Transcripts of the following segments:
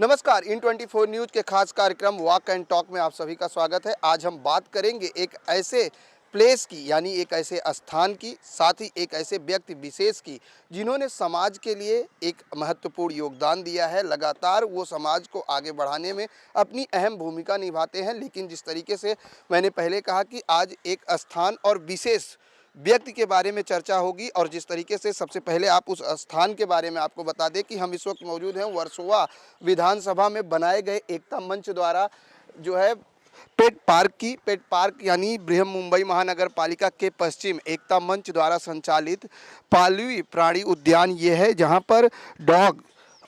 नमस्कार, इन 24 न्यूज़ के खास कार्यक्रम वॉक एंड टॉक में आप सभी का स्वागत है। आज हम बात करेंगे एक ऐसे प्लेस की, यानी एक ऐसे स्थान की, साथ ही एक ऐसे व्यक्ति विशेष की जिन्होंने समाज के लिए एक महत्वपूर्ण योगदान दिया है। लगातार वो समाज को आगे बढ़ाने में अपनी अहम भूमिका निभाते हैं। लेकिन जिस तरीके से मैंने पहले कहा कि आज एक स्थान और विशेष व्यक्ति के बारे में चर्चा होगी, और जिस तरीके से सबसे पहले आप उस स्थान के बारे में आपको बता दें कि हम इस वक्त मौजूद हैं वर्सोवा विधानसभा में बनाए गए एकता मंच द्वारा जो है पेट पार्क यानी बृहन मुंबई महानगर पालिका के पश्चिम एकता मंच द्वारा संचालित पालवी प्राणी उद्यान ये है, जहाँ पर डॉग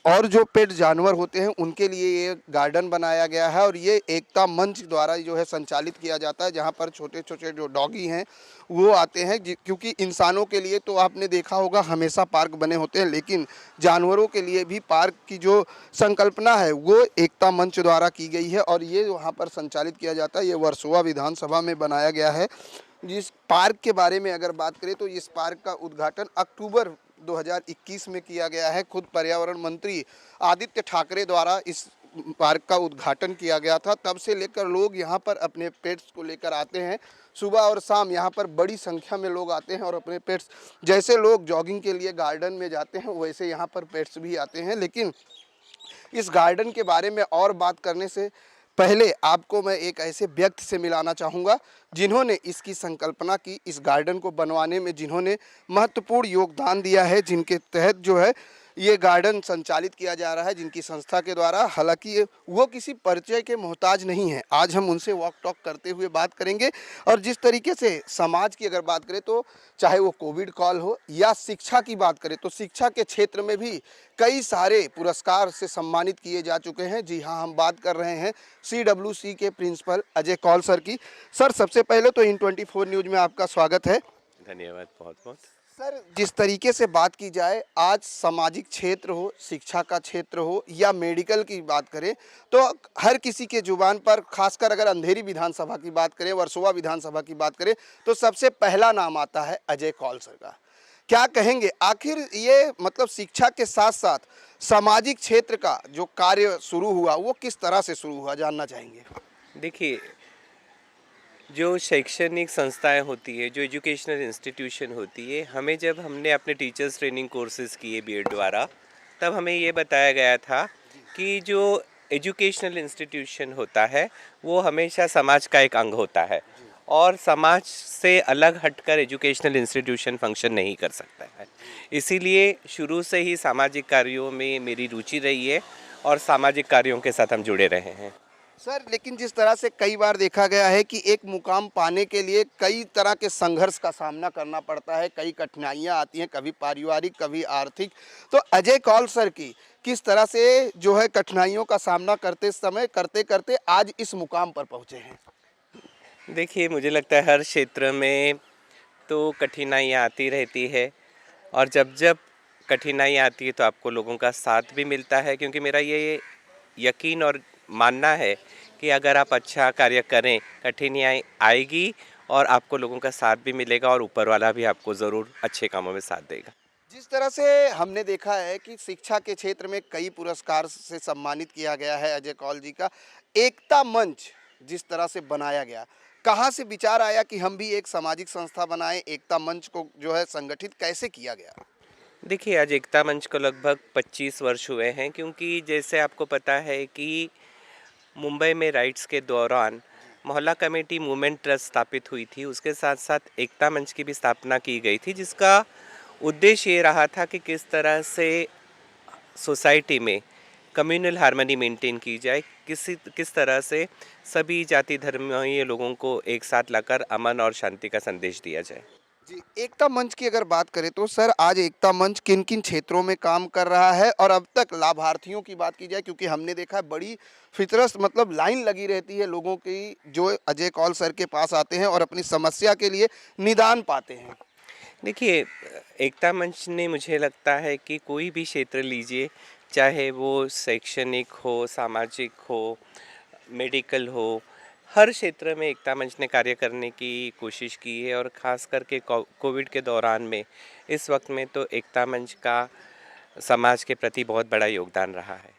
और जो पेट जानवर होते हैं उनके लिए ये गार्डन बनाया गया है। और ये एकता मंच द्वारा जो है संचालित किया जाता है, जहाँ पर छोटे छोटे जो डॉगी हैं वो आते हैं। क्योंकि इंसानों के लिए तो आपने देखा होगा हमेशा पार्क बने होते हैं, लेकिन जानवरों के लिए भी पार्क की जो संकल्पना है वो एकता मंच द्वारा की गई है, और ये वहाँ पर संचालित किया जाता है। ये वर्सोवा विधानसभा में बनाया गया है। जिस पार्क के बारे में अगर बात करें तो इस पार्क का उद्घाटन अक्टूबर 2021 में किया गया है। खुद पर्यावरण मंत्री आदित्य ठाकरे द्वारा इस पार्क का उद्घाटन किया गया था। तब से लेकर लोग यहाँ पर अपने पेट्स को लेकर आते हैं। सुबह और शाम यहाँ पर बड़ी संख्या में लोग आते हैं और अपने पेट्स, जैसे लोग जॉगिंग के लिए गार्डन में जाते हैं वैसे यहाँ पर पेट्स भी आते हैं। लेकिन इस गार्डन के बारे में और बात करने से पहले आपको मैं एक ऐसे व्यक्ति से मिलाना चाहूँगा जिन्होंने इसकी संकल्पना की, इस गार्डन को बनवाने में जिन्होंने महत्वपूर्ण योगदान दिया है, जिनके तहत जो है ये गार्डन संचालित किया जा रहा है, जिनकी संस्था के द्वारा। हालांकि वो किसी परिचय के मोहताज नहीं है। आज हम उनसे वॉक टॉक करते हुए बात करेंगे। और जिस तरीके से समाज की अगर बात करें तो चाहे वो कोविड काल हो या शिक्षा की बात करें तो शिक्षा के क्षेत्र में भी कई सारे पुरस्कार से सम्मानित किए जा चुके हैं। जी हाँ, हम बात कर रहे हैं CWC के प्रिंसिपल अजय कौल सर की। सर, सबसे पहले तो इन 24 न्यूज़ में आपका स्वागत है। धन्यवाद बहुत बहुत। सर, जिस तरीके से बात की जाए, आज सामाजिक क्षेत्र हो, शिक्षा का क्षेत्र हो या मेडिकल की बात करें तो हर किसी के जुबान पर, खासकर अगर अंधेरी विधानसभा की बात करें, वर्सोवा विधानसभा की बात करें तो सबसे पहला नाम आता है अजय कौल सर का। क्या कहेंगे, आखिर ये मतलब शिक्षा के साथ साथ सामाजिक क्षेत्र का जो कार्य शुरू हुआ वो किस तरह से शुरू हुआ, जानना चाहेंगे। देखिए, जो शैक्षणिक संस्थाएं होती है, जो एजुकेशनल इंस्टीट्यूशन होती है, हमने अपने टीचर्स ट्रेनिंग कोर्सेज़ किए बीएड द्वारा, तब हमें ये बताया गया था कि जो एजुकेशनल इंस्टीट्यूशन होता है वो हमेशा समाज का एक अंग होता है, और समाज से अलग हटकर एजुकेशनल इंस्टीट्यूशन फंक्शन नहीं कर सकता है। इसीलिए शुरू से ही सामाजिक कार्यों में मेरी रुचि रही है और सामाजिक कार्यों के साथ हम जुड़े रहे हैं। सर, लेकिन जिस तरह से कई बार देखा गया है कि एक मुकाम पाने के लिए कई तरह के संघर्ष का सामना करना पड़ता है, कई कठिनाइयां आती हैं, कभी पारिवारिक कभी आर्थिक। तो अजय कौल सर की किस तरह से जो है कठिनाइयों का सामना करते समय करते करते आज इस मुकाम पर पहुंचे हैं। देखिए, मुझे लगता है हर क्षेत्र में तो कठिनाइयाँ आती रहती है, और जब जब कठिनाई आती है तो आपको लोगों का साथ भी मिलता है, क्योंकि मेरा ये यकीन और मानना है कि अगर आप अच्छा कार्य करें, कठिनाई आएगी और आपको लोगों का साथ भी मिलेगा, और ऊपर वाला भी आपको ज़रूर अच्छे कामों में साथ देगा। जिस तरह से हमने देखा है कि शिक्षा के क्षेत्र में कई पुरस्कार से सम्मानित किया गया है अजय कौल जी का, एकता मंच जिस तरह से बनाया गया, कहाँ से विचार आया कि हम भी एक सामाजिक संस्था बनाएं, एकता मंच को जो है संगठित कैसे किया गया। देखिए, आज एकता मंच को लगभग 25 वर्ष हुए हैं, क्योंकि जैसे आपको पता है कि मुंबई में राइट्स के दौरान मोहल्ला कमेटी मूवमेंट ट्रस्ट स्थापित हुई थी। उसके साथ साथ एकता मंच की भी स्थापना की गई थी, जिसका उद्देश्य ये रहा था कि किस तरह से सोसाइटी में कम्युनल हार्मनी मेंटेन की जाए, किस तरह से सभी जाति धर्मीय लोगों को एक साथ लाकर अमन और शांति का संदेश दिया जाए। जी, एकता मंच की अगर बात करें तो सर, आज एकता मंच किन किन क्षेत्रों में काम कर रहा है, और अब तक लाभार्थियों की बात की जाए, क्योंकि हमने देखा है बड़ी फितरत मतलब लाइन लगी रहती है लोगों की जो अजय कौल सर के पास आते हैं और अपनी समस्या के लिए निदान पाते हैं। देखिए, एकता मंच ने, मुझे लगता है कि कोई भी क्षेत्र लीजिए, चाहे वो शैक्षणिक हो, सामाजिक हो, मेडिकल हो, हर क्षेत्र में एकता मंच ने कार्य करने की कोशिश की है, और ख़ास करके कोविड के दौरान में, इस वक्त में तो एकता मंच का समाज के प्रति बहुत बड़ा योगदान रहा है।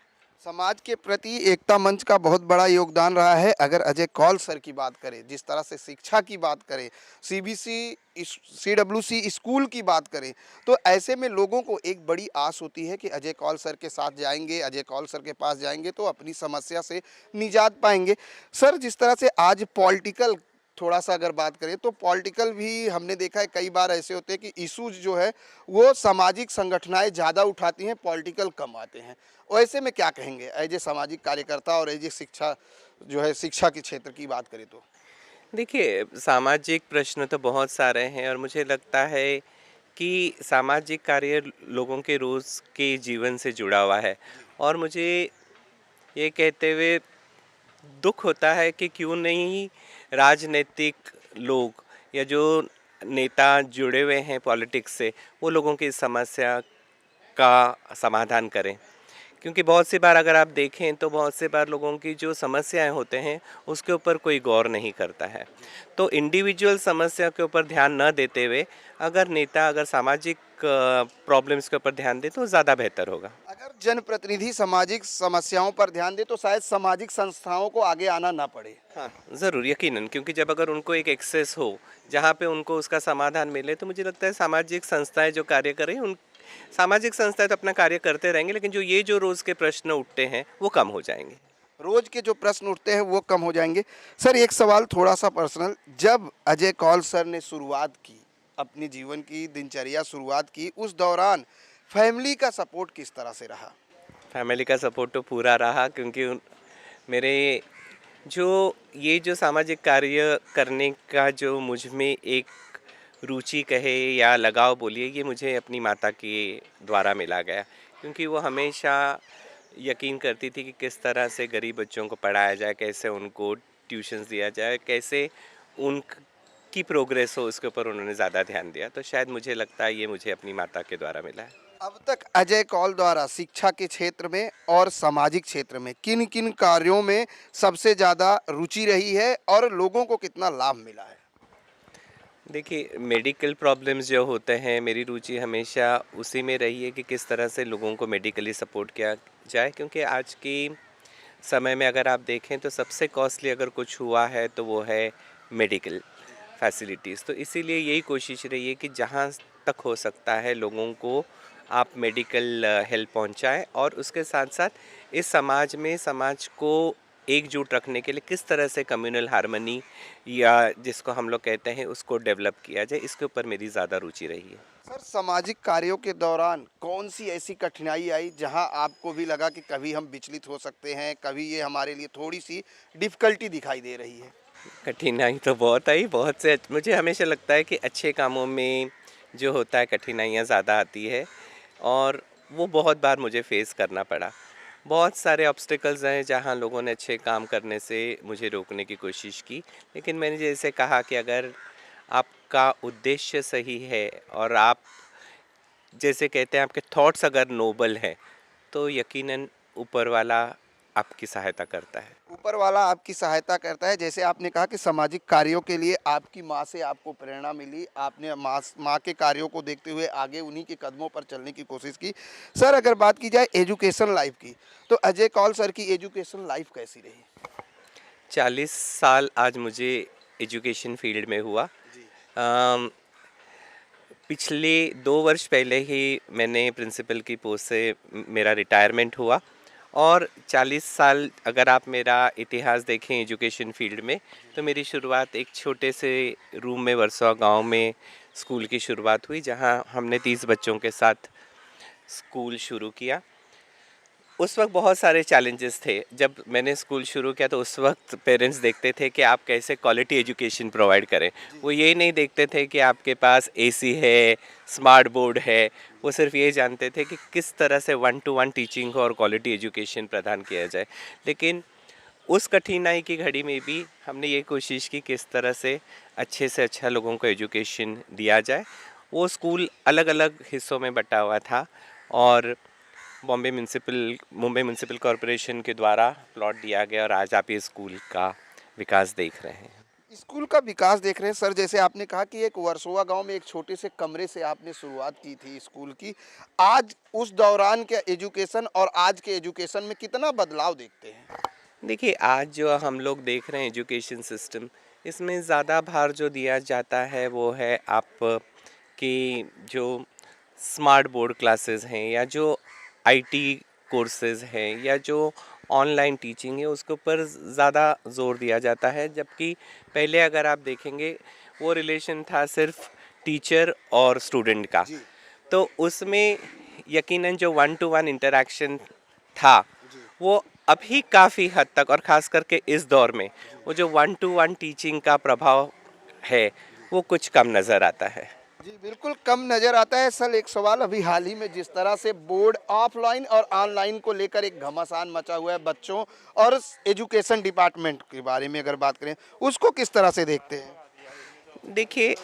समाज के प्रति एकता मंच का बहुत बड़ा योगदान रहा है। अगर अजय कौल सर की बात करें, जिस तरह से शिक्षा की बात करें, सीबीसी सीडब्ल्यूसी स्कूल की बात करें, तो ऐसे में लोगों को एक बड़ी आस होती है कि अजय कौल सर के साथ जाएंगे, अजय कौल सर के पास जाएंगे तो अपनी समस्या से निजात पाएंगे। सर, जिस तरह से आज पॉलिटिकल, थोड़ा सा अगर बात करें तो पॉलिटिकल भी हमने देखा है, कई बार ऐसे होते हैं कि इश्यूज जो है वो सामाजिक संगठनाएं ज़्यादा उठाती हैं, पॉलिटिकल कम आते हैं। और ऐसे में क्या कहेंगे एज ए सामाजिक कार्यकर्ता और एज ए शिक्षा, जो है शिक्षा के क्षेत्र की बात करें तो? देखिए, सामाजिक प्रश्न तो बहुत सारे हैं और मुझे लगता है कि सामाजिक कार्य लोगों के रोज़ के जीवन से जुड़ा हुआ है। और मुझे ये कहते हुए दुख होता है कि क्यों नहीं राजनीतिक लोग या जो नेता जुड़े हुए हैं पॉलिटिक्स से, वो लोगों की समस्या का समाधान करें। क्योंकि बहुत सी बार अगर आप देखें तो बहुत से बार लोगों की जो समस्याएं होते हैं उसके ऊपर कोई गौर नहीं करता है। तो इंडिविजुअल समस्या के ऊपर ध्यान न देते हुए अगर नेता अगर सामाजिक प्रॉब्लम्स के ऊपर ध्यान दे तो ज़्यादा बेहतर होगा। अगर जनप्रतिनिधि सामाजिक समस्याओं पर ध्यान दे तो शायद सामाजिक संस्थाओं को आगे आना ना पड़े। हाँ, ज़रूर, यकीनन, क्योंकि जब अगर उनको एक एक्सेस हो जहाँ पे उनको उसका समाधान मिले तो मुझे लगता है सामाजिक संस्थाएं जो कार्य कर रही हैं उन सामाजिक संस्थाएं तो अपना कार्य करते रहेंगे, लेकिन जो रोज़ के प्रश्न उठते हैं वो कम हो जाएंगे। रोज के जो प्रश्न उठते हैं वो कम हो जाएंगे। सर, एक सवाल थोड़ा सा पर्सनल, जब अजय कौल सर ने शुरुआत की, अपने जीवन की दिनचर्या शुरुआत की, उस दौरान फैमिली का सपोर्ट किस तरह से रहा? फैमिली का सपोर्ट तो पूरा रहा, क्योंकि मेरे जो सामाजिक कार्य करने का जो मुझ में एक रुचि कहे या लगाव बोलिए, ये मुझे अपनी माता के द्वारा मिला गया। क्योंकि वो हमेशा यकीन करती थी कि किस तरह से गरीब बच्चों को पढ़ाया जाए, कैसे उनको ट्यूशन्स दिया जाए, कैसे उनकी प्रोग्रेस हो, उसके ऊपर उन्होंने ज़्यादा ध्यान दिया। तो शायद मुझे लगता है ये मुझे अपनी माता के द्वारा मिला है। अब तक अजय कौल द्वारा शिक्षा के क्षेत्र में और सामाजिक क्षेत्र में किन किन कार्यों में सबसे ज़्यादा रुचि रही है और लोगों को कितना लाभ मिला है? देखिए, मेडिकल प्रॉब्लम्स जो होते हैं, मेरी रुचि हमेशा उसी में रही है कि किस तरह से लोगों को मेडिकली सपोर्ट किया जाए। क्योंकि आज की समय में अगर आप देखें तो सबसे कॉस्टली अगर कुछ हुआ है तो वो है मेडिकल फैसिलिटीज़। तो इसीलिए यही कोशिश रही है कि जहाँ तक हो सकता है लोगों को आप मेडिकल हेल्प पहुँचाएँ, और उसके साथ साथ इस समाज को एकजुट रखने के लिए किस तरह से कम्युनल हार्मनी या जिसको हम लोग कहते हैं उसको डेवलप किया जाए, इसके ऊपर मेरी ज़्यादा रुचि रही है। सर, सामाजिक कार्यों के दौरान कौन सी ऐसी कठिनाई आई जहां आपको भी लगा कि कभी हम विचलित हो सकते हैं, कभी ये हमारे लिए थोड़ी सी डिफ़िकल्टी दिखाई दे रही है? कठिनाई तो बहुत आई, बहुत से मुझे हमेशा लगता है कि अच्छे कामों में जो होता है कठिनाइयाँ ज़्यादा आती है, और वो बहुत बार मुझे फेस करना पड़ा। बहुत सारे ऑब्स्टिकल्स हैं जहाँ लोगों ने अच्छे काम करने से मुझे रोकने की कोशिश की, लेकिन मैंने जैसे कहा कि अगर आपका उद्देश्य सही है और आप जैसे कहते हैं आपके थॉट्स अगर नोबल हैं, तो यकीनन ऊपर वाला आपकी सहायता करता है। ऊपर वाला आपकी सहायता करता है। जैसे आपने कहा कि सामाजिक कार्यों के लिए आपकी माँ से आपको प्रेरणा मिली, आपने माँ के कार्यों को देखते हुए आगे उन्हीं के कदमों पर चलने की कोशिश की। सर, अगर बात की जाए एजुकेशन लाइफ की, तो अजय कौल सर की एजुकेशन लाइफ कैसी रही? 40 साल आज मुझे एजुकेशन फील्ड में हुआ। जी। अम, पिछले 2 वर्ष पहले ही मैंने प्रिंसिपल की पोस्ट से मेरा रिटायरमेंट हुआ। और 40 साल अगर आप मेरा इतिहास देखें एजुकेशन फील्ड में, तो मेरी शुरुआत एक छोटे से रूम में वर्सोवा गांव में स्कूल की शुरुआत हुई, जहां हमने 30 बच्चों के साथ स्कूल शुरू किया। उस वक्त बहुत सारे चैलेंजेस थे। जब मैंने स्कूल शुरू किया तो उस वक्त पेरेंट्स देखते थे कि आप कैसे क्वालिटी एजुकेशन प्रोवाइड करें। वो ये नहीं देखते थे कि आपके पास एसी है, स्मार्ट बोर्ड है। वो सिर्फ ये जानते थे कि किस तरह से 1-to-1 टीचिंग हो और क्वालिटी एजुकेशन प्रदान किया जाए। लेकिन उस कठिनाई की घड़ी में भी हमने ये कोशिश की किस तरह से अच्छा लोगों को एजुकेशन दिया जाए। वो स्कूल अलग अलग हिस्सों में बटा हुआ था, और मुंबई म्यूनसिपल कॉरपोरेशन के द्वारा प्लॉट दिया गया, और आज आप ये स्कूल का विकास देख रहे हैं। स्कूल का विकास देख रहे हैं सर, जैसे आपने कहा कि एक वर्सोवा गांव में एक छोटे से कमरे से आपने शुरुआत की थी स्कूल की। आज उस दौरान के एजुकेशन और आज के एजुकेशन में कितना बदलाव देखते हैं? देखिए, आज जो हम लोग देख रहे हैं एजुकेशन सिस्टम, इसमें ज़्यादा भार जो दिया जाता है वो है आप कि जो स्मार्ट बोर्ड क्लासेस हैं या जो आईटी कोर्सेज हैं या जो ऑनलाइन टीचिंग है उसके ऊपर ज़्यादा जोर दिया जाता है, जबकि पहले अगर आप देखेंगे वो रिलेशन था सिर्फ टीचर और स्टूडेंट का। जी। तो उसमें यकीनन जो वन टू वन इंटरेक्शन था जी। वो अभी काफ़ी हद तक, और ख़ास करके इस दौर में, वो जो वन टू वन टीचिंग का प्रभाव है वो कुछ कम नज़र आता है। जी, बिल्कुल कम नज़र आता है। सर, एक सवाल, अभी हाल ही में जिस तरह से बोर्ड ऑफलाइन और ऑनलाइन को लेकर एक घमासान मचा हुआ है बच्चों और एजुकेशन डिपार्टमेंट के बारे में अगर बात करें, उसको किस तरह से देखते हैं? देखिए,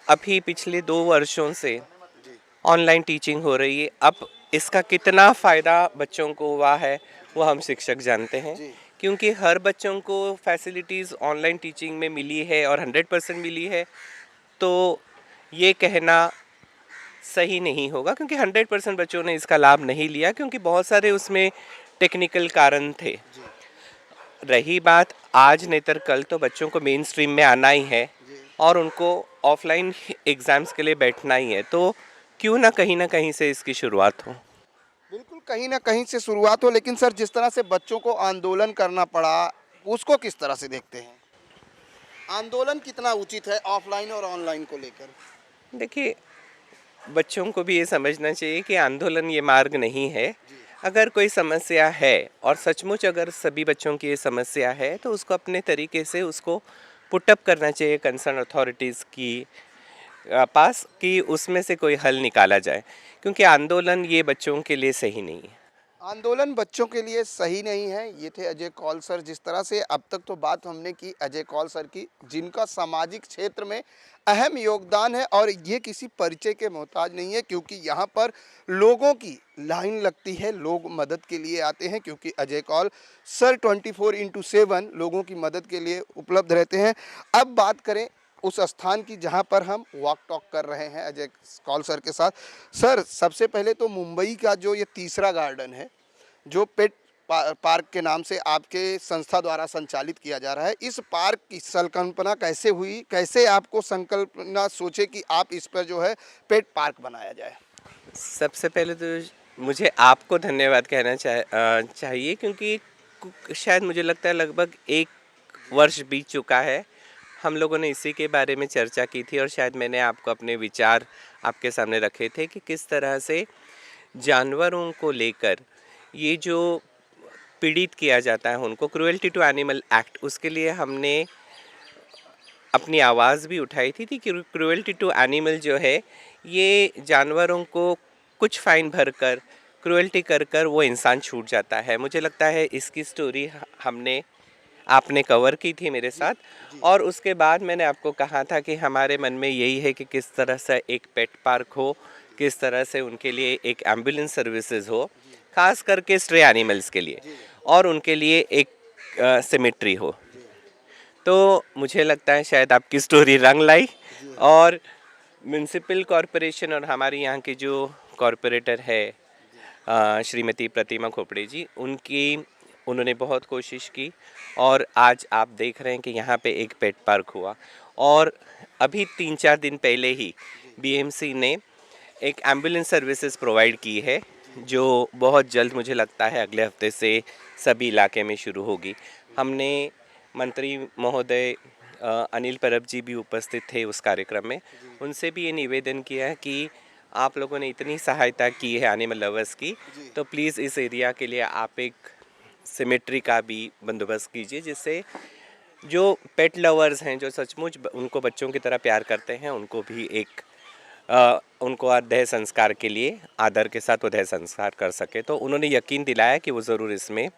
अभी पिछले 2 वर्षों से ऑनलाइन टीचिंग हो रही है। अब इसका कितना फ़ायदा बच्चों को हुआ है वो हम शिक्षक जानते हैं, जी। क्योंकि हर बच्चों को फैसिलिटीज़ ऑनलाइन टीचिंग में मिली है और 100% मिली है। तो ये कहना सही नहीं होगा, क्योंकि 100% बच्चों ने इसका लाभ नहीं लिया, क्योंकि बहुत सारे उसमें टेक्निकल कारण थे। जी। रही बात आज नहीं तो कल तो बच्चों को मेन स्ट्रीम में आना ही है जी। और उनको ऑफलाइन एग्ज़ाम्स के लिए बैठना ही है, तो क्यों ना कहीं से इसकी शुरुआत हो। बिल्कुल, कहीं न कहीं से शुरुआत हो, लेकिन सर जिस तरह से बच्चों को आंदोलन करना पड़ा, उसको किस तरह से देखते हैं? आंदोलन कितना उचित है ऑफलाइन और ऑनलाइन को लेकर? देखिए, बच्चों को भी ये समझना चाहिए कि आंदोलन ये मार्ग नहीं है। जी। अगर कोई समस्या है और सचमुच अगर सभी बच्चों की ये समस्या है तो उसको अपने तरीके से उसको पुटअप करना चाहिए कंसर्न अथॉरिटीज़ की पास, कि उसमें से कोई हल निकाला जाए, क्योंकि आंदोलन ये बच्चों के लिए सही नहीं है। आंदोलन बच्चों के लिए सही नहीं है। ये थे अजय कौल सर। जिस तरह से अब तक तो बात हमने की अजय कौल सर की, जिनका सामाजिक क्षेत्र में अहम योगदान है और ये किसी परिचय के मोहताज नहीं है, क्योंकि यहाँ पर लोगों की लाइन लगती है, लोग मदद के लिए आते हैं, क्योंकि अजय कौल सर 24/7 लोगों की मदद के लिए उपलब्ध रहते हैं। अब बात करें उस स्थान की जहाँ पर हम वॉक टॉक कर रहे हैं अजय कौल सर के साथ। सर, सबसे पहले तो मुंबई का जो ये तीसरा गार्डन है, जो पेट पार्क के नाम से आपके संस्था द्वारा संचालित किया जा रहा है, इस पार्क की संकल्पना कैसे हुई? कैसे आपको संकल्पना सोचे कि आप इस पर जो है पेट पार्क बनाया जाए? सबसे पहले तो मुझे आपको धन्यवाद कहना चाहिए, क्योंकि शायद मुझे लगता है लगभग 1 वर्ष बीत चुका है। हम लोगों ने इसी के बारे में चर्चा की थी और शायद मैंने आपको अपने विचार आपके सामने रखे थे कि किस तरह से जानवरों को लेकर ये जो पीड़ित किया जाता है उनको, क्रुएल्टी टू एनिमल एक्ट, उसके लिए हमने अपनी आवाज़ भी उठाई थी कि क्रुएल्टी टू एनिमल जो है ये जानवरों को कुछ फ़ाइन भरकर क्रुएल्टी कर कर वो इंसान छूट जाता है। मुझे लगता है इसकी स्टोरी हमने आपने कवर की थी मेरे साथ, और उसके बाद मैंने आपको कहा था कि हमारे मन में यही है कि किस तरह से एक पेट पार्क हो, किस तरह से उनके लिए एक एम्बुलेंस सर्विसेज हो, ख़ास करके स्ट्रे एनिमल्स के लिए, और उनके लिए एक सिमेट्री हो। तो मुझे लगता है शायद आपकी स्टोरी रंग लाई, और म्यूनसिपल कॉरपोरेशन और हमारी यहाँ की जो कॉरपोरेटर है श्रीमती प्रतिमा खोपड़े जी, उन्होंने बहुत कोशिश की, और आज आप देख रहे हैं कि यहाँ पे एक पेट पार्क हुआ। और अभी 3-4 दिन पहले ही बीएमसी ने एक एम्बुलेंस सर्विसेज प्रोवाइड की है, जो बहुत जल्द मुझे लगता है अगले हफ्ते से सभी इलाके में शुरू होगी। हमने मंत्री महोदय अनिल परब जी भी उपस्थित थे उस कार्यक्रम में, उनसे भी ये निवेदन किया है कि आप लोगों ने इतनी सहायता की है एनिमल लवर्स की, तो प्लीज़ इस एरिया के लिए आप एक सिमेट्री का भी बंदोबस्त कीजिए, जिससे जो पेट लवर्स हैं, जो सचमुच उनको बच्चों की तरह प्यार करते हैं, उनको भी एक उनको देह संस्कार के लिए आदर के साथ वो देह संस्कार कर सके। तो उन्होंने यकीन दिलाया कि वो ज़रूर इसमें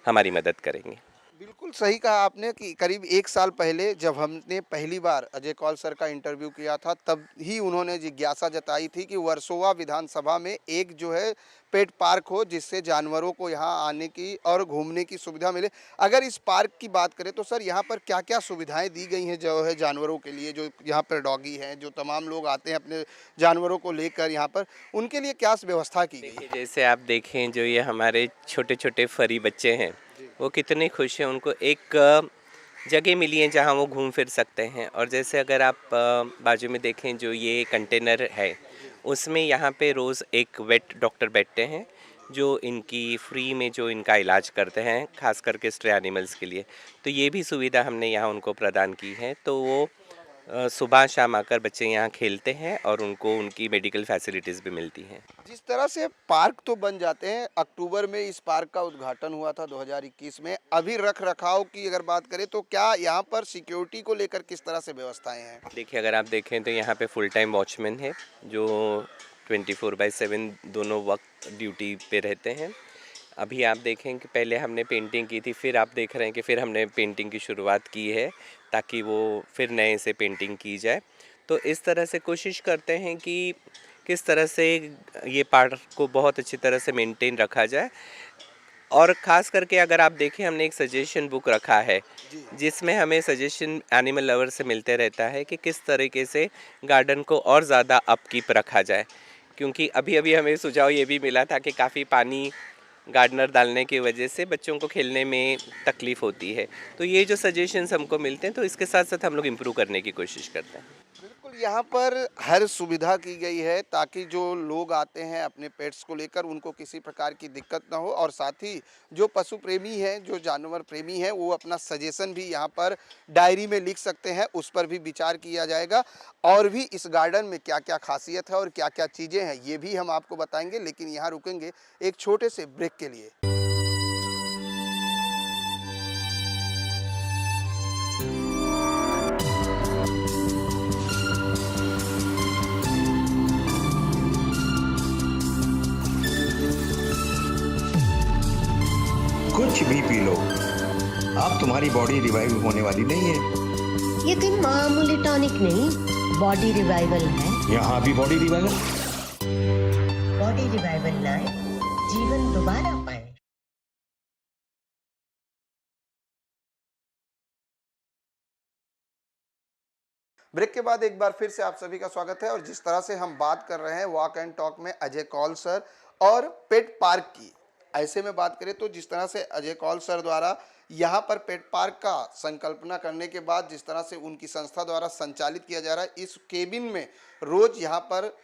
हमारी मदद करेंगे। बिल्कुल सही कहा आपने कि करीब 1 साल पहले जब हमने पहली बार अजय कौल सर का इंटरव्यू किया था, तब ही उन्होंने जिज्ञासा जताई थी कि वर्सोवा विधानसभा में एक जो है पेट पार्क हो, जिससे जानवरों को यहाँ आने की और घूमने की सुविधा मिले। अगर इस पार्क की बात करें तो सर यहाँ पर क्या-क्या सुविधाएँ दी गई हैं जो है जानवरों के लिए, जो यहाँ पर डॉगी हैं, जो तमाम लोग आते हैं अपने जानवरों को लेकर यहाँ पर, उनके लिए क्या व्यवस्था की गई देखिए, है? जैसे आप देखें जो ये हमारे छोटे-छोटे फरी बच्चे हैं, वो कितने खुश हैं, उनको एक जगह मिली है जहाँ वो घूम फिर सकते हैं। और जैसे अगर आप बाजू में देखें जो ये कंटेनर है, उसमें यहाँ पे रोज़ एक वेट डॉक्टर बैठते हैं, जो इनकी फ्री में जो इनका इलाज करते हैं, ख़ास करके स्ट्रे एनिमल्स के लिए। तो ये भी सुविधा हमने यहाँ उनको प्रदान की है, तो वो सुबह शाम आकर बच्चे यहाँ खेलते हैं और उनको उनकी मेडिकल फैसिलिटीज़ भी मिलती हैं। जिस तरह से पार्क तो बन जाते हैं, अक्टूबर में इस पार्क का उद्घाटन हुआ था 2021 में। अभी रख-रखाव की अगर बात करें तो क्या यहाँ पर सिक्योरिटी को लेकर किस तरह से व्यवस्थाएँ हैं? देखिए, अगर आप देखें तो यहाँ पे फुल टाइम वॉचमैन है, जो 24/7 दोनों वक्त ड्यूटी पे रहते हैं। अभी आप देखें कि पहले हमने पेंटिंग की थी, फिर आप देख रहे हैं कि फिर हमने पेंटिंग की शुरुआत की है, ताकि वो फिर नए से पेंटिंग की जाए। तो इस तरह से कोशिश करते हैं कि किस तरह से ये पार्क को बहुत अच्छी तरह से मेंटेन रखा जाए। और ख़ास करके अगर आप देखें, हमने एक सजेशन बुक रखा है, जिसमें हमें सजेशन एनिमल लवर से मिलते रहता है कि किस तरीके से गार्डन को और ज़्यादा अपकीप रखा जाए। क्योंकि अभी-अभी हमें सुझाव ये भी मिला था कि काफ़ी पानी गार्डनर डालने की वजह से बच्चों को खेलने में तकलीफ़ होती है। तो ये जो सजेशंस हमको मिलते हैं, तो इसके साथ-साथ हम लोग इम्प्रूव करने की कोशिश करते हैं। बिल्कुल, यहाँ पर हर सुविधा की गई है ताकि जो लोग आते हैं अपने पेट्स को लेकर उनको किसी प्रकार की दिक्कत ना हो, और साथ ही जो पशु प्रेमी हैं, जो जानवर प्रेमी हैं, वो अपना सजेशन भी यहाँ पर डायरी में लिख सकते हैं, उस पर भी विचार किया जाएगा। और भी इस गार्डन में क्या-क्या ख़ासियत है और क्या-क्या चीज़ें हैं, ये भी हम आपको बताएँगे, लेकिन यहाँ रुकेंगे एक छोटे से ब्रेक के लिए। कुछ भी पी लो, अब तुम्हारी बॉडी रिवाइव होने वाली नहीं है। ये कोई मामूली टॉनिक नहीं, बॉडी रिवाइवल है। यहाँ भी बॉडी रिवाइवल। बॉडी रिवाइवल लाए, जीवन दोबारा पाए। ब्रेक के बाद एक बार फिर से आप सभी का स्वागत है। और जिस तरह से हम बात कर रहे हैं वॉक एंड टॉक में अजय कौल सर और पेट पार्क की, ऐसे में बात करें तो जिस तरह से अजय कौल सर द्वारा यहाँ पर पेट पार्क का संकल्पना करने के बाद जिस तरह से उनकी संस्था द्वारा संचालित किया जा रहा है, इस केबिन में रोज यहाँ पर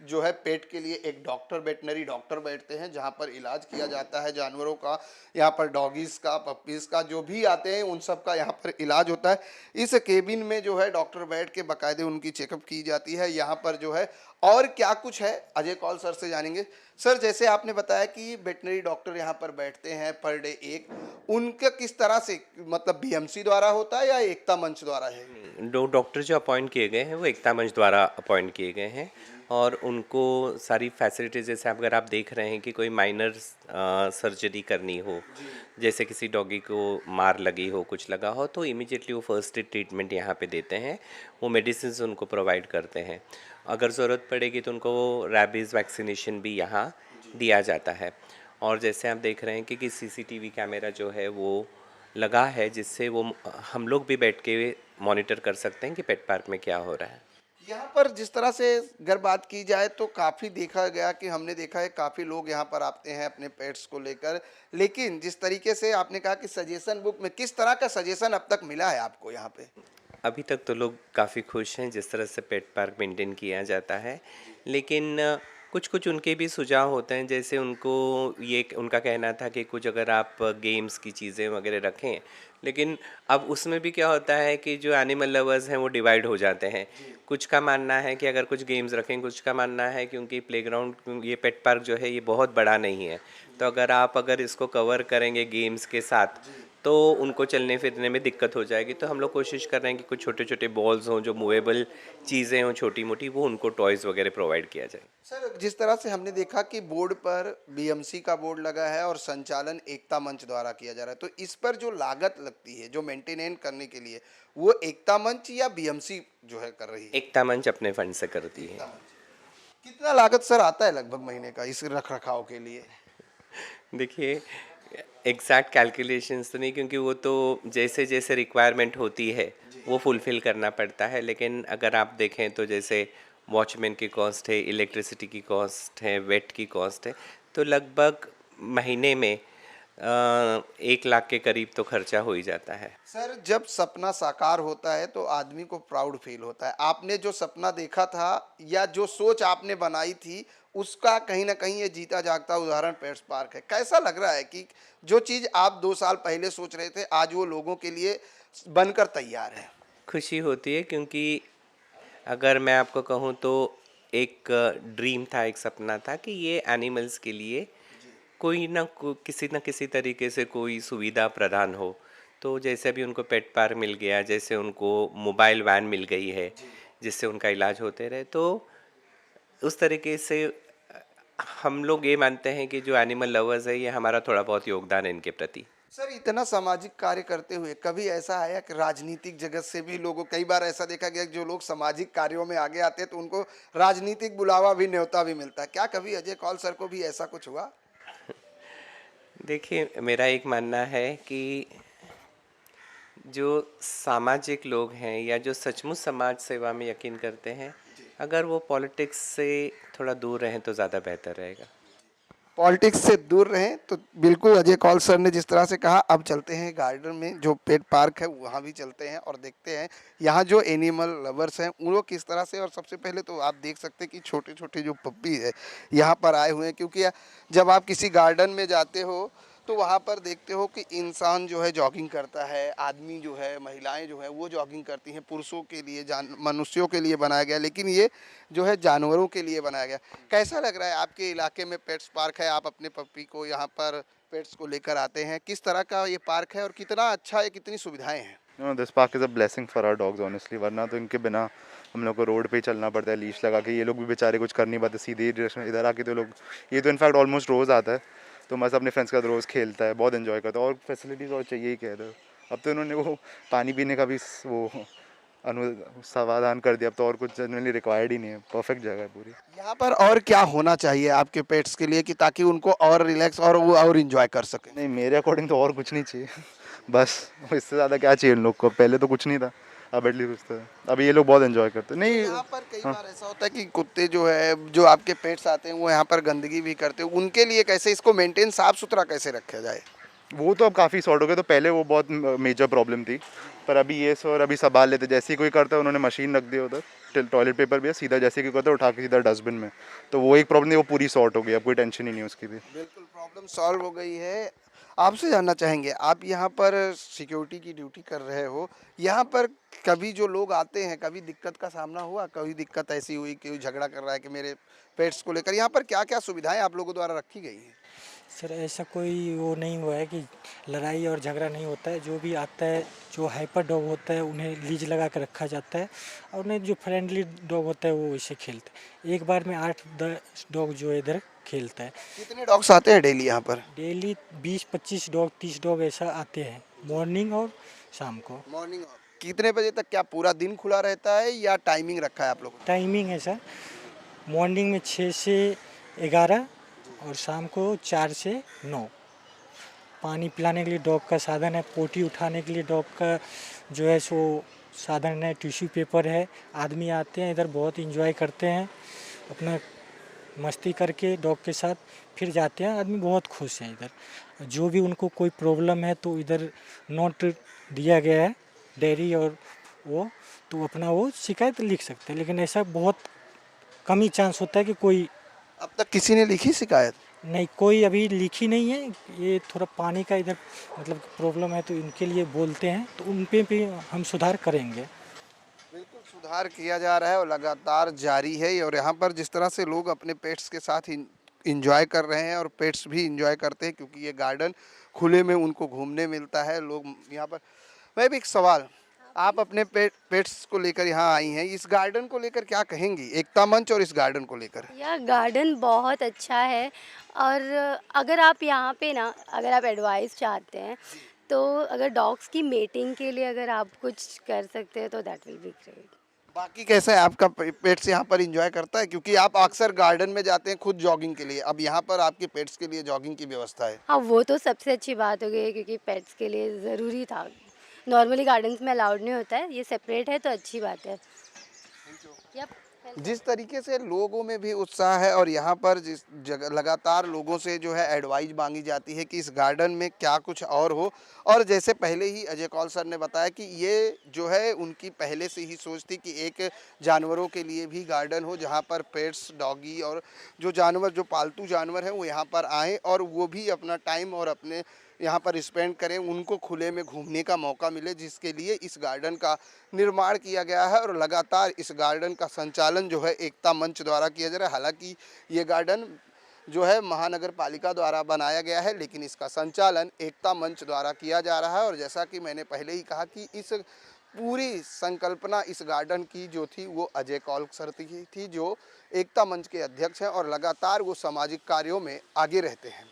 जो है पेट के लिए एक डॉक्टर, वेटनरी डॉक्टर बैठते हैं, जहाँ पर इलाज किया जाता है जानवरों का। यहाँ पर डॉगीज़ का, पप्पीज़ का, जो भी आते हैं उन सब का यहाँ पर इलाज होता है। इस केबिन में जो है डॉक्टर बैठ के बाकायदे उनकी चेकअप की जाती है। यहाँ पर जो है और क्या कुछ है अजय कौल सर से जानेंगे। सर, जैसे आपने बताया कि वेटनरी डॉक्टर यहाँ पर बैठते हैं पर डे एक, उनका किस तरह से, मतलब बीएमसी द्वारा होता है या एकता मंच द्वारा है? दो डॉक्टर जो अपॉइंट किए गए हैं वो एकता मंच द्वारा अपॉइंट किए गए हैं, और उनको सारी फैसिलिटीज़, जैसे अगर आप देख रहे हैं कि कोई माइनर सर्जरी करनी हो, जैसे किसी डॉगी को मार लगी हो, कुछ लगा हो, तो इमीडिएटली वो फर्स्ट एड ट्रीटमेंट यहाँ पे देते हैं। वो मेडिसिन उनको प्रोवाइड करते हैं। अगर ज़रूरत पड़ेगी तो उनको रैबीज़ वैक्सीनेशन भी यहाँ दिया जाता है। और जैसे आप देख रहे हैं कि सीसीटीवी कैमरा जो है वो लगा है, जिससे वो हम लोग भी बैठ के मॉनिटर कर सकते हैं कि पेट पार्क में क्या हो रहा है। यहाँ पर जिस तरह से अगर बात की जाए तो काफ़ी देखा गया कि हमने देखा है काफ़ी लोग यहाँ पर आते हैं अपने पेट्स को लेकर, लेकिन जिस तरीके से आपने कहा कि सजेशन बुक में किस तरह का सजेशन अब तक मिला है आपको यहाँ पे? अभी तक तो लोग काफ़ी खुश हैं जिस तरह से पेट पार्क मेंटेन किया जाता है, लेकिन कुछ कुछ उनके भी सुझाव होते हैं। जैसे उनको ये उनका कहना था कि कुछ अगर आप गेम्स की चीज़ें वगैरह रखें, लेकिन अब उसमें भी क्या होता है कि जो एनिमल लवर्स हैं वो डिवाइड हो जाते हैं। कुछ का मानना है कि अगर कुछ गेम्स रखें, कुछ का मानना है क्योंकि प्लेग्राउंड, ये पेट पार्क जो है ये बहुत बड़ा नहीं है, तो अगर इसको कवर करेंगे गेम्स के साथ, तो उनको चलने फिरने में दिक्कत हो जाएगी। तो हम लोग कोशिश कर रहे हैं कि कुछ छोटे छोटे बॉल्स हों, जो मूवेबल चीज़ें हों छोटी मोटी, वो उनको टॉयज़ वगैरह प्रोवाइड किया जाए। सर जिस तरह से हमने देखा कि बोर्ड पर बीएमसी का बोर्ड लगा है और संचालन एकता मंच द्वारा किया जा रहा है, तो इस पर जो लागत लगती है जो मेंटेनेन करने के लिए, वो एकता मंच या बीएमसी जो है कर रही है? एकता मंच अपने फंड से करती है। एकता मंच। कितना लागत सर आता है लगभग महीने का इस रख रखाव के लिए? देखिए, एग्जैक्ट कैलकुलेशंस तो नहीं, क्योंकि वो तो जैसे जैसे रिक्वायरमेंट होती है वो फुलफ़िल करना पड़ता है। लेकिन अगर आप देखें तो जैसे वॉचमैन की कॉस्ट है, इलेक्ट्रिसिटी की कॉस्ट है, वेट की कॉस्ट है, तो लगभग महीने में 1 लाख के करीब तो खर्चा हो ही जाता है। सर जब सपना साकार होता है तो आदमी को प्राउड फील होता है। आपने जो सपना देखा था या जो सोच आपने बनाई थी, उसका कहीं ना कहीं ये जीता जागता उदाहरण पेट्स पार्क है। कैसा लग रहा है कि जो चीज़ आप 2 साल पहले सोच रहे थे, आज वो लोगों के लिए बनकर तैयार है? खुशी होती है, क्योंकि अगर मैं आपको कहूँ तो एक ड्रीम था, एक सपना था कि ये एनिमल्स के लिए कोई ना किसी न किसी तरीके से कोई सुविधा प्रदान हो। तो जैसे अभी उनको पेट पार्क मिल गया, जैसे उनको मोबाइल वैन मिल गई है जिससे उनका इलाज होते रहे, तो उस तरीके से हम लोग ये मानते हैं कि जो एनिमल लवर्स है, ये हमारा थोड़ा बहुत योगदान है इनके प्रति। सर इतना सामाजिक कार्य करते हुए कभी ऐसा आया कि राजनीतिक जगत से भी लोगों, कई बार ऐसा देखा गया कि जो लोग सामाजिक कार्यों में आगे आते हैं तो उनको राजनीतिक बुलावा भी, न्योता भी मिलता है, क्या कभी अजय कौल सर को भी ऐसा कुछ हुआ? देखिए, मेरा एक मानना है कि जो सामाजिक लोग हैं या जो सचमुच समाज सेवा में यकीन करते हैं, अगर वो पॉलिटिक्स से थोड़ा दूर रहें तो ज़्यादा बेहतर रहेगा। पॉलिटिक्स से दूर रहें तो बिल्कुल अजय कौल सर ने जिस तरह से कहा। अब चलते हैं गार्डन में, जो पेट पार्क है वहाँ भी चलते हैं और देखते हैं यहाँ जो एनिमल लवर्स हैं उन लोग किस तरह से। और सबसे पहले तो आप देख सकते हैं कि छोटे छोटे जो पप्पी है यहाँ पर आए हुए हैं, क्योंकि जब आप किसी गार्डन में जाते हो तो वहाँ पर देखते हो कि इंसान जो है जॉगिंग करता है, आदमी जो है, महिलाएं जो है वो जॉगिंग करती हैं। पुरुषों के लिए, मनुष्यों के लिए बनाया गया, लेकिन ये जो है जानवरों के लिए बनाया गया। कैसा लग रहा है आपके इलाके में पेट्स पार्क है, आप अपने पप्पी को यहाँ पर पेट्स को लेकर आते हैं, किस तरह का ये पार्क है और कितना अच्छा है, कितनी सुविधाएं हैं? This park is a blessing for our dogs honestly, वरना तो इनके बिना हम लोग को रोड पे ही चलना पड़ता है लीश लगा के। ये लोग भी बेचारे कुछ कर नहीं पाते, सीधे डायरेक्शन इधर आके तो लोग, ये तो इनफैक्ट ऑलमोस्ट रोज़ आता है, तो मस्त अपने फ्रेंड्स के साथ रोज़ खेलता है, बहुत एंजॉय करता है। और फैसिलिटीज़ और चाहिए ही कह रहे हो। अब तो इन्होंने वो पानी पीने का भी वो समाधान कर दिया, अब तो और कुछ जनरली रिक्वायर्ड ही नहीं है, परफेक्ट जगह है पूरी। यहाँ पर और क्या होना चाहिए आपके पेट्स के लिए कि ताकि उनको और रिलैक्स और वो और इंजॉय कर सकें? नहीं, मेरे अकॉर्डिंग तो और कुछ नहीं चाहिए बस इससे ज़्यादा क्या चाहिए इन लोग को? पहले तो कुछ नहीं था, अब एटलीस्ट कुछ था। अब ये लोग बहुत एंजॉय करते हैं। नहीं, यहाँ पर कई बार ऐसा होता है कि कुत्ते जो है, जो आपके पेट्स आते हैं वो यहाँ पर गंदगी भी करते हैं, उनके लिए कैसे इसको मेंटेन, साफ सुथरा कैसे रखा जाए? वो तो अब काफ़ी सॉर्ट हो गया, तो पहले वो बहुत मेजर प्रॉब्लम थी, पर अभी ये सर अभी संभाल लेते। जैसे ही कोई करता है उन्होंने मशीन रख दिया उधर, टॉयलेट पेपर भी है, सीधा जैसे कि करता है उठा के सीधा डस्टबिन में, तो वो एक प्रॉब्लम थी, वो पूरी सॉर्ट हो गई, अब कोई टेंशन ही नहीं है उसकी भी। बिल्कुल प्रॉब्लम सॉल्व हो गई है। आपसे जानना चाहेंगे, आप यहाँ पर सिक्योरिटी की ड्यूटी कर रहे हो, यहाँ पर कभी जो लोग आते हैं, कभी दिक्कत का सामना हुआ? कभी दिक्कत ऐसी हुई कि झगड़ा कर रहा है कि मेरे पेट्स को लेकर? यहाँ पर क्या क्या सुविधाएं आप लोगों द्वारा रखी गई हैं? सर ऐसा कोई वो नहीं हुआ है कि लड़ाई और झगड़ा नहीं होता है। जो भी आता है, जो हाइपर डॉग होता है उन्हें लीज लगा कर रखा जाता है, और उन्हें जो फ्रेंडली डॉग होता है वो इसे खेलते हैं। एक बार में 8-10 डॉग जो है इधर खेलता है। कितने डॉग्स आते हैं डेली यहाँ पर? डेली 20-25 डॉग, 30 डॉग ऐसा आते हैं, मॉर्निंग और शाम को। मॉर्निंग कितने बजे तक? क्या पूरा दिन खुला रहता है या टाइमिंग रखा है आप लोगों ने? टाइमिंग है सर, मॉर्निंग में 6 से 11 और शाम को 4 से 9। पानी पिलाने के लिए डॉग का साधन है, पोटी उठाने के लिए डॉग का जो है सो साधन है, टिश्यू पेपर है। आदमी आते हैं इधर, बहुत इंजॉय करते हैं, अपना मस्ती करके डॉग के साथ फिर जाते हैं। आदमी बहुत खुश है इधर। जो भी उनको कोई प्रॉब्लम है तो इधर नोट दिया गया है, डायरी, और वो तो अपना वो शिकायत लिख सकते हैं। लेकिन ऐसा बहुत कम ही चांस होता है कि कोई, अब तक किसी ने लिखी शिकायत? नहीं, कोई अभी लिखी नहीं है। ये थोड़ा पानी का इधर मतलब प्रॉब्लम है तो इनके लिए बोलते हैं, तो उन पे भी हम सुधार करेंगे। बिल्कुल सुधार किया जा रहा है और लगातार जारी है। और यहाँ पर जिस तरह से लोग अपने पेट्स के साथ इंजॉय कर रहे हैं और पेट्स भी इंजॉय करते हैं, क्योंकि ये गार्डन खुले में उनको घूमने मिलता है। लोग यहाँ पर, मैं भी एक सवाल, आप अपने पेट्स को लेकर यहाँ आई हैं, इस गार्डन को लेकर क्या कहेंगी, एकता मंच और इस गार्डन को लेकर? यह गार्डन बहुत अच्छा है और अगर आप यहाँ पे ना, अगर आप एडवाइस चाहते हैं तो अगर डॉग्स की मेटिंग के लिए अगर आप कुछ कर सकते हैं तो दैट विल बी ग्रेट। बाकी कैसा है आपका पेट्स यहाँ पर एंजॉय करता है? क्योंकि आप अक्सर गार्डन में जाते हैं खुद जॉगिंग के लिए, अब यहाँ पर आपके पेट्स के लिए जॉगिंग की व्यवस्था है। हाँ, वो तो सबसे अच्छी बात हो गई है क्योंकि पेट्स के लिए ज़रूरी था। नॉर्मली गार्डन्स में अलाउड नहीं होता है, ये सेपरेट है तो अच्छी बात है। यप। जिस तरीके से लोगों में भी उत्साह है और यहाँ पर जिस जगह लगातार लोगों से जो है एडवाइस मांगी जाती है कि इस गार्डन में क्या कुछ और हो, और जैसे पहले ही अजय कौल सर ने बताया कि ये जो है उनकी पहले से ही सोच थी कि एक जानवरों के लिए भी गार्डन हो जहाँ पर पेट्स, डॉगी और जो जानवर, जो पालतू जानवर हैं वो यहाँ पर आएँ और वो भी अपना टाइम और अपने यहाँ पर स्पेंड करें, उनको खुले में घूमने का मौका मिले, जिसके लिए इस गार्डन का निर्माण किया गया है। और लगातार इस गार्डन का संचालन जो है एकता मंच द्वारा किया जा रहा है। हालांकि ये गार्डन जो है महानगर पालिका द्वारा बनाया गया है, लेकिन इसका संचालन एकता मंच द्वारा किया जा रहा है। और जैसा कि मैंने पहले ही कहा कि इस पूरी संकल्पना इस गार्डन की जो थी वो अजय कौल सर की थी, जो एकता मंच के अध्यक्ष हैं और लगातार वो सामाजिक कार्यों में आगे रहते हैं।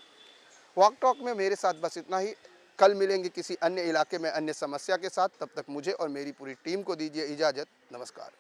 वॉक टॉक में मेरे साथ बस इतना ही। कल मिलेंगे किसी अन्य इलाके में अन्य समस्या के साथ। तब तक मुझे और मेरी पूरी टीम को दीजिए इजाज़त। नमस्कार।